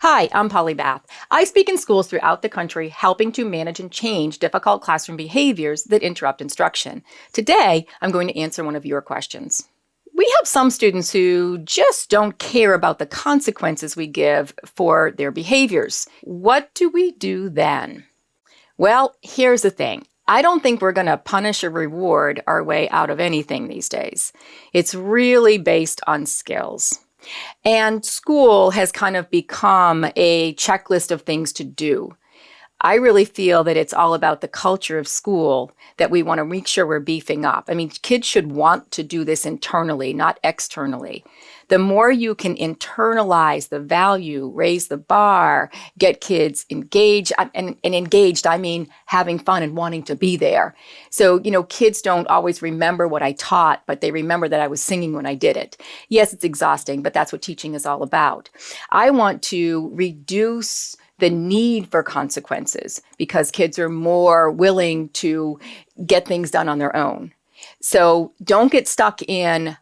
Hi, I'm Polly Bath. I speak in schools throughout the country, helping to manage and change difficult classroom behaviors that interrupt instruction. Today, I'm going to answer one of your questions. We have some students who just don't care about the consequences we give for their behaviors. What do we do then? Well, here's the thing. I don't think we're going to punish or reward our way out of anything these days. It's really based on skills. And school has kind of become a checklist of things to do. I really feel that it's all about the culture of school that we want to make sure we're beefing up. I mean, kids should want to do this internally, not externally. The more you can internalize the value, raise the bar, get kids engaged, and engaged, I mean having fun and wanting to be there. So, kids don't always remember what I taught, but they remember that I was singing when I did it. Yes, it's exhausting, but that's what teaching is all about. I want to reduce the need for consequences because kids are more willing to get things done on their own. So don't get stuck in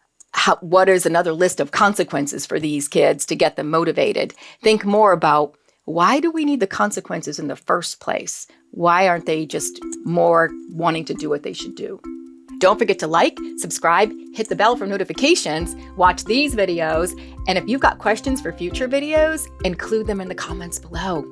what is another list of consequences for these kids to get them motivated. Think more about, why do we need the consequences in the first place? Why aren't they just more wanting to do what they should do? Don't forget to like, subscribe, hit the bell for notifications, watch these videos, and if you've got questions for future videos, include them in the comments below.